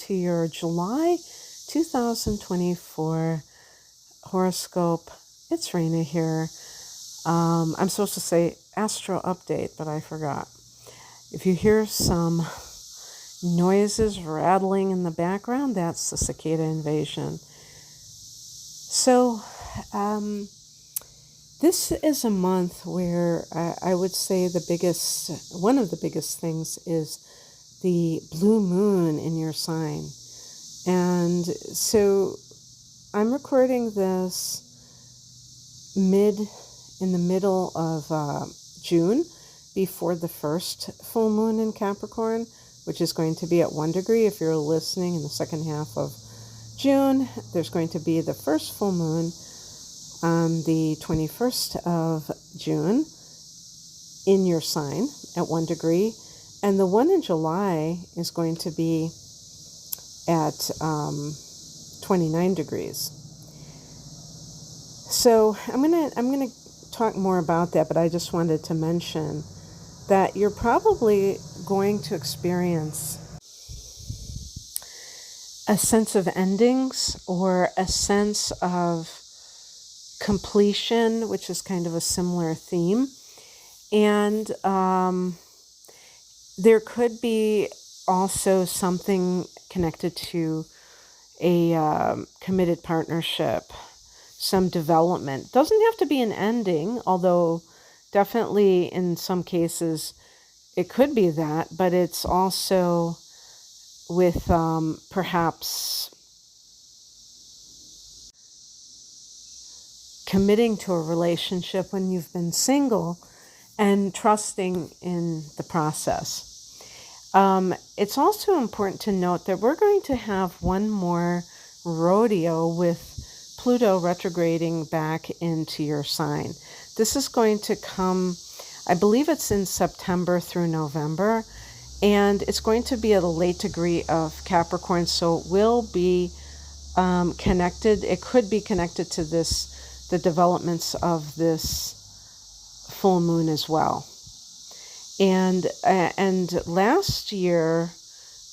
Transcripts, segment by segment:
to your July 2024 horoscope. It's Raina here. I'm supposed to say astro update, but I forgot. If you hear some noises rattling in the background, that's the cicada invasion. So, this is a month where I would say one of the biggest things is the blue moon in your sign. And so I'm recording this in the middle of June, before the first full moon in Capricorn, which is going to be at 1 degree. If you're listening in the second half of June, there's going to be the first full moon on the 21st of June in your sign at 1 degree. And the one in July is going to be at 29 degrees. So I'm gonna talk more about that, but I just wanted to mention that you're probably going to experience a sense of endings or a sense of completion, which is kind of a similar theme. And there could be also something connected to a committed partnership, some development. Doesn't have to be an ending, although definitely in some cases it could be that, but it's also with perhaps committing to a relationship when you've been single and trusting in the process. It's also important to note that we're going to have one more rodeo with Pluto retrograding back into your sign. This is going to come, I believe it's in September through November, and it's going to be at a late degree of Capricorn, so it will be connected. It could be connected to the developments of this full moon as well. And last year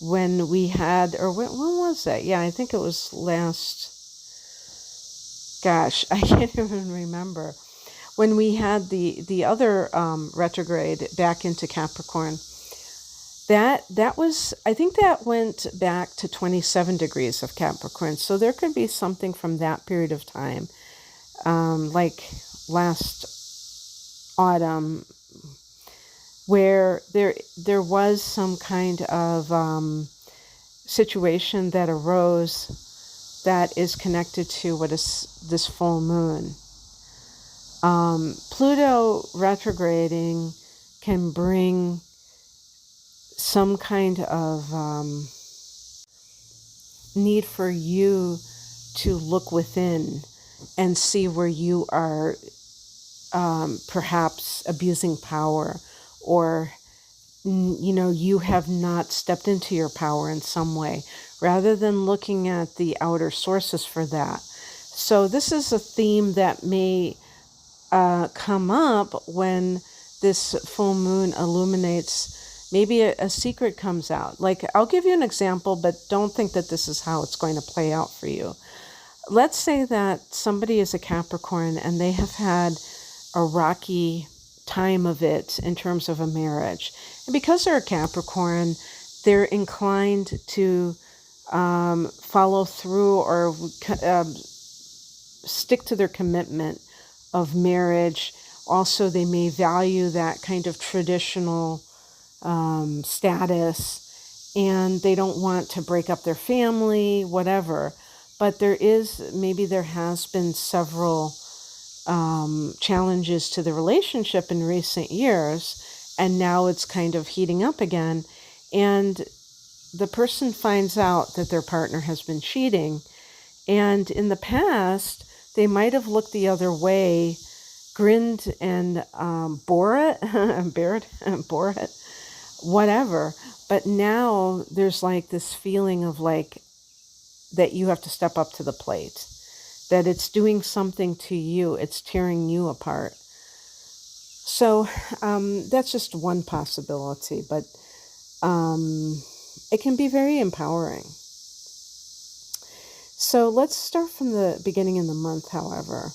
when we had, or when was that? Yeah, I think it was I can't even remember. When we had the other retrograde back into Capricorn, that was, I think that went back to 27 degrees of Capricorn. So there could be something from that period of time, like last autumn, where there was some kind of situation that arose that is connected to what is this full moon. Pluto retrograding can bring some kind of need for you to look within and see where you are perhaps abusing power, or you have not stepped into your power in some way, rather than looking at the outer sources for that. So this is a theme that may come up when this full moon illuminates. Maybe a secret comes out. Like, I'll give you an example, but don't think that this is how it's going to play out for you. Let's say that somebody is a Capricorn and they have had a rocky time of it in terms of a marriage. And because they're a Capricorn, they're inclined to follow through or stick to their commitment of marriage. Also, they may value that kind of traditional status, and they don't want to break up their family, whatever. But there has been several challenges to the relationship in recent years, and now it's kind of heating up again, and the person finds out that their partner has been cheating, and in the past they might have looked the other way, grinned and bore it, whatever, but now there's like this feeling of like that you have to step up to the plate, that it's doing something to you, it's tearing you apart. So that's just one possibility, but it can be very empowering. So let's start from the beginning of the month, however.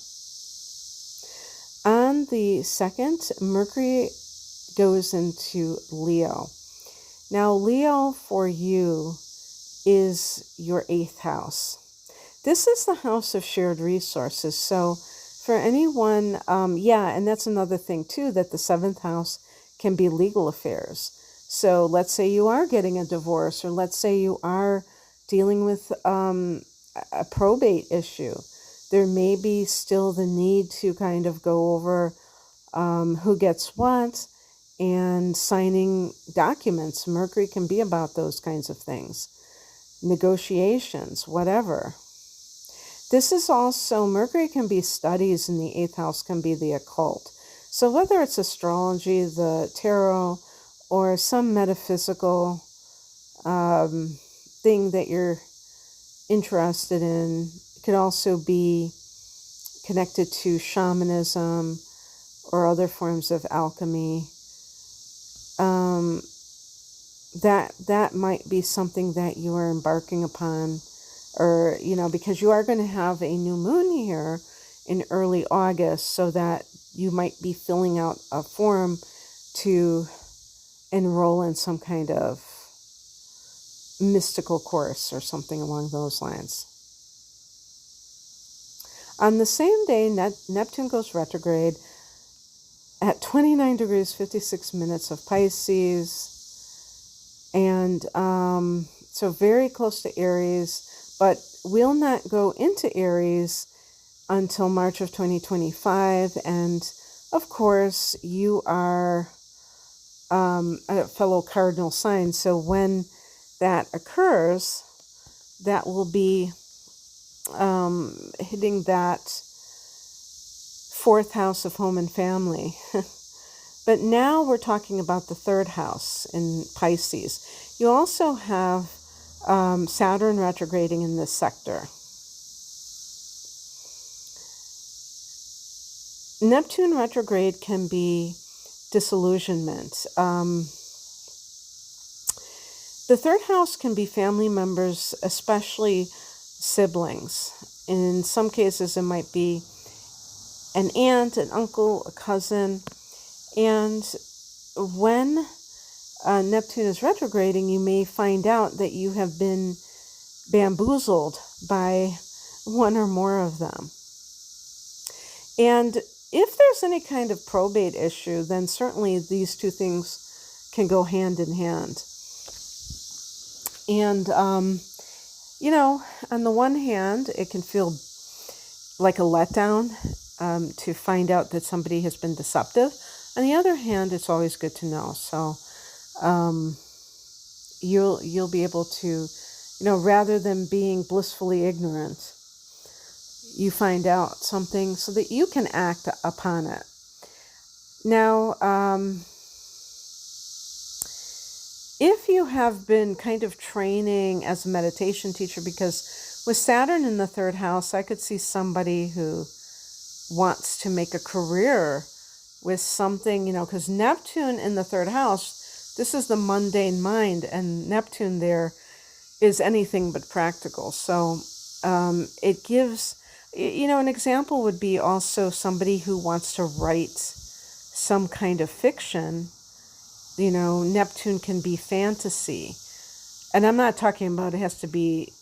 On the 2nd, Mercury goes into Leo. Now, Leo for you is your 8th house. This is the house of shared resources. So for anyone, and that's another thing too, that the 7th house can be legal affairs. So let's say you are getting a divorce, or let's say you are dealing with a probate issue. There may be still the need to kind of go over who gets what and signing documents. Mercury can be about those kinds of things. Negotiations, whatever. This is also, Mercury can be studies, and the 8th house can be the occult. So whether it's astrology, the tarot, or some metaphysical thing that you're interested in, it could also be connected to shamanism or other forms of alchemy. That might be something that you are embarking upon, or, because you are going to have a new moon here in early August, so that you might be filling out a form to enroll in some kind of mystical course or something along those lines. On the same day, Neptune goes retrograde at 29 degrees 56 minutes of Pisces, and so very close to Aries, but will not go into Aries until March of 2025. And of course, you are a fellow cardinal sign, so when that occurs, that will be hitting that 4th house of home and family. But now we're talking about the 3rd house in Pisces. You also have Saturn retrograding in this sector. Neptune retrograde can be disillusionment. The 3rd house can be family members, especially siblings. In some cases, it might be an aunt, an uncle, a cousin. And when Neptune is retrograding, you may find out that you have been bamboozled by one or more of them. And if there's any kind of probate issue, then certainly these two things can go hand in hand. And, on the one hand, it can feel like a letdown to find out that somebody has been deceptive. On the other hand, it's always good to know. So you'll be able to, rather than being blissfully ignorant, you find out something so that you can act upon it. Now, if you have been kind of training as a meditation teacher, because with Saturn in the 3rd house, I could see somebody who wants to make a career with something, because Neptune in the 3rd house, this is the mundane mind, and Neptune there is anything but practical. So it gives, an example would be also somebody who wants to write some kind of fiction. Neptune can be fantasy. And I'm not talking about it has to be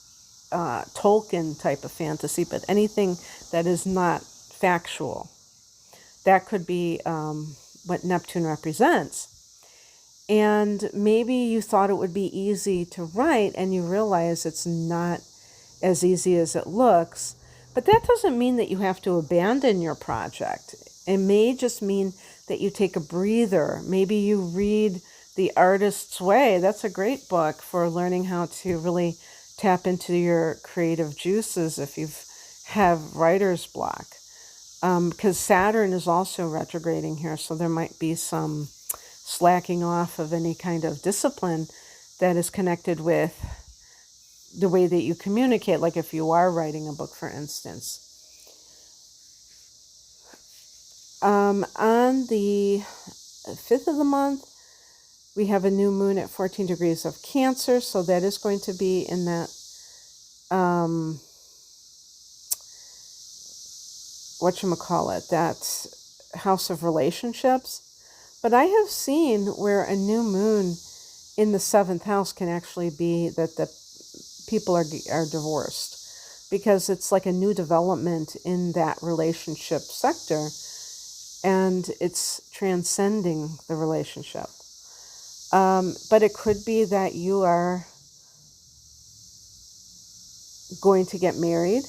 Tolkien type of fantasy, but anything that is not factual. That could be what Neptune represents. And maybe you thought it would be easy to write, and you realize it's not as easy as it looks. But that doesn't mean that you have to abandon your project. It may just mean that you take a breather. Maybe you read The Artist's Way. That's a great book for learning how to really tap into your creative juices if you have writer's block. Because Saturn is also retrograding here, so there might be some slacking off of any kind of discipline that is connected with the way that you communicate, like if you are writing a book, for instance. On the 5th of the month, we have a new moon at 14 degrees of Cancer, so that is going to be in that whatchamacallit, that house of relationships. But I have seen where a new moon in the 7th house can actually be that the people are divorced, because it's like a new development in that relationship sector, and it's transcending the relationship. But it could be that you are going to get married.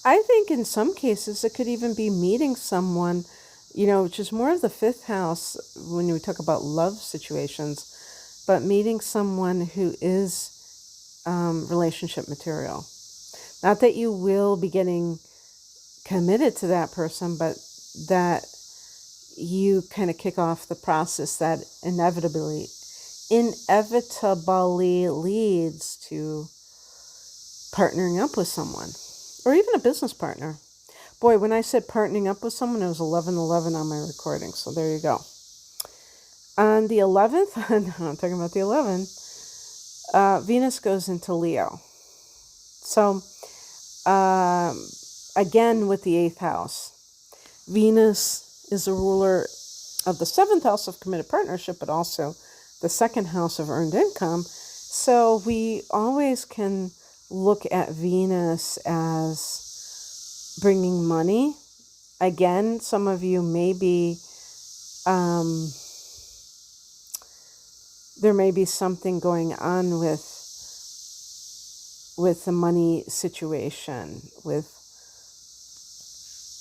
I think in some cases it could even be meeting someone, which is more of the 5th house when we talk about love situations, but meeting someone who is relationship material. Not that you will be getting committed to that person, but that you kind of kick off the process that inevitably leads to partnering up with someone, or even a business partner. Boy, when I said partnering up with someone, it was 11:11 on my recording, so there you go. On the 11th, I'm talking about the 11th, Venus goes into Leo. So, again, with the 8th house, Venus is a ruler of the 7th house of committed partnership, but also the 2nd house of earned income. So we always can look at Venus as bringing money. Again, some of you may be, there may be something going on with the money situation, with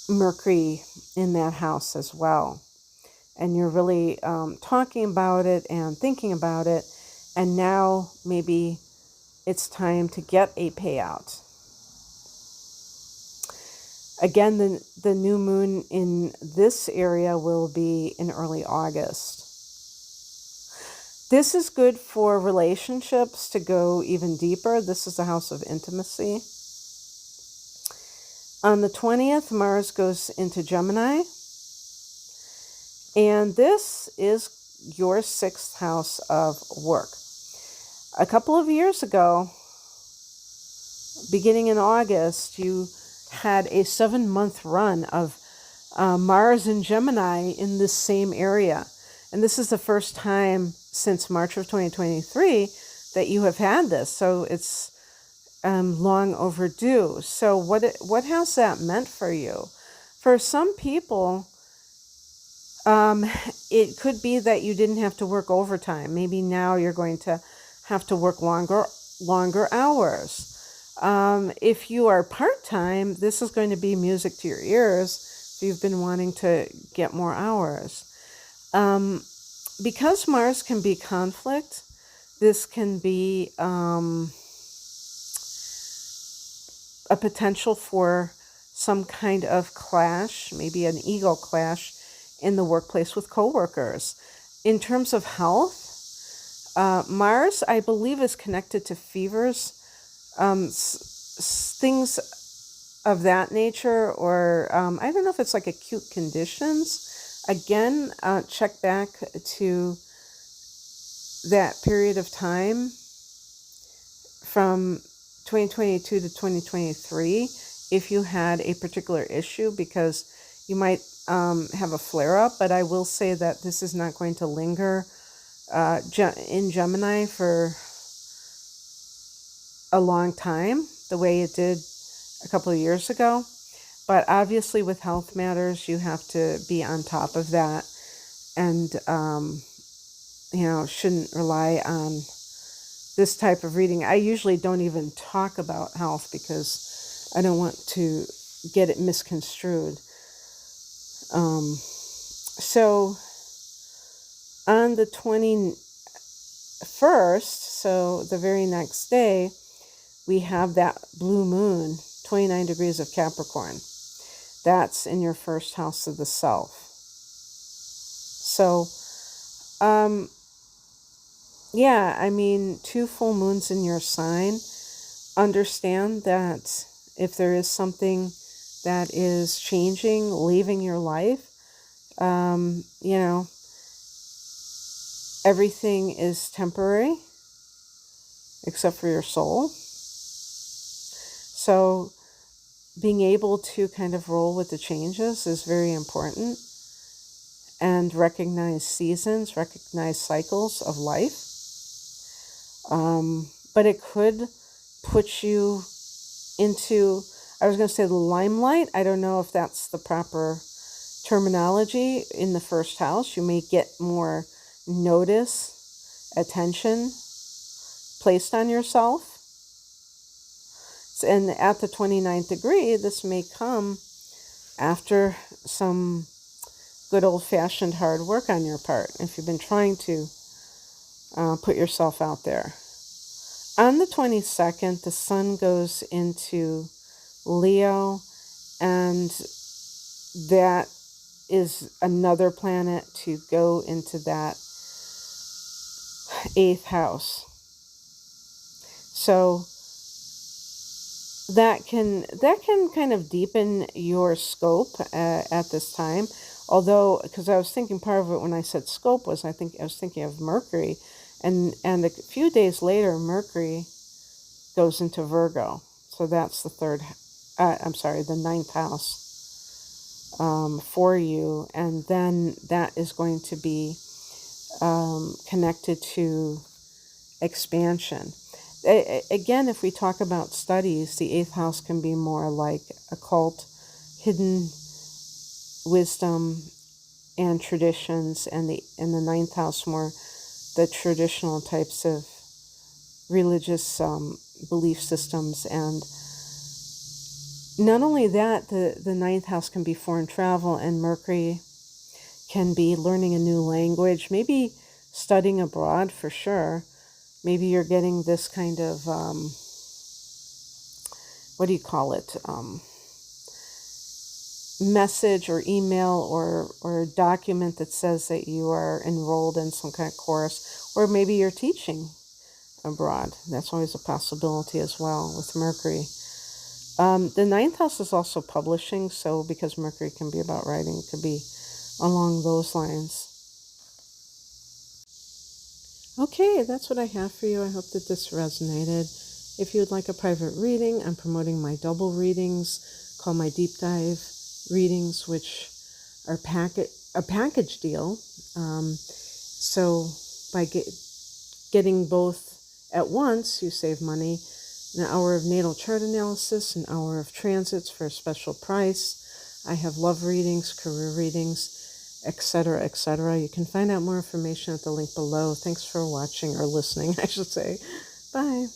Mercury in that house as well. And you're really talking about it and thinking about it, and now maybe it's time to get a payout. Again, the new moon in this area will be in early August. This is good for relationships to go even deeper. This is the house of intimacy. On the 20th, Mars goes into Gemini. And this is your 6th house of work. A couple of years ago, beginning in August, you had a 7-month run of Mars and Gemini in this same area. And this is the first time since March of 2023 that you have had this. So it's long overdue. So what has that meant for you? For some people, it could be that you didn't have to work overtime. Maybe now you're going to have to work longer hours. If you are part-time, this is going to be music to your ears if you've been wanting to get more hours. Because Mars can be conflict, this can be a potential for some kind of clash, maybe an ego clash in the workplace with coworkers. In terms of health, Mars, I believe, is connected to fevers, things of that nature, or I don't know if it's like acute conditions. Again, check back to that period of time from 2022 to 2023 if you had a particular issue, because you might have a flare-up. But I will say that this is not going to linger in Gemini for a long time the way it did a couple of years ago. But obviously with health matters, you have to be on top of that, and shouldn't rely on this type of reading. I usually don't even talk about health because I don't want to get it misconstrued. So on the 21st, so the very next day, we have that blue moon, 29 degrees of Capricorn. That's in your first house of the self. So, two full moons in your sign. Understand that if there is something that is changing, leaving your life, everything is temporary except for your soul. So being able to kind of roll with the changes is very important, and recognize seasons, recognize cycles of life. But it could put you into, I was going to say the limelight. I don't know if that's the proper terminology. In the first house, you may get more notice, attention placed on yourself. And at the 29th degree, this may come after some good old-fashioned hard work on your part, if you've been trying to put yourself out there. On the 22nd, the sun goes into Leo, and that is another planet to go into that 8th house. So that can kind of deepen your scope at this time. Although, because I was thinking part of it when I said scope was, I was thinking of Mercury, and a few days later, Mercury goes into Virgo. So that's the the 9th house for you, and then that is going to be connected to expansion. Again, if we talk about studies, the 8th house can be more like occult, hidden wisdom and traditions, and the 9th house more the traditional types of religious belief systems. And not only that, the 9th house can be foreign travel, and Mercury can be learning a new language, maybe studying abroad for sure. Maybe you're getting this kind of, what do you call it, message or email or document that says that you are enrolled in some kind of course, or maybe you're teaching abroad. That's always a possibility as well with Mercury. The 9th house is also publishing, so because Mercury can be about writing, it could be along those lines. Okay, that's what I have for you. I hope that this resonated. If you would like a private reading, I'm promoting my double readings called my Deep Dive readings, which are a package deal. So by getting both at once, you save money. An hour of natal chart analysis, an hour of transits for a special price. I have love readings, career readings, etc., etc. You can find out more information at the link below. Thanks for watching, or listening, I should say. Bye.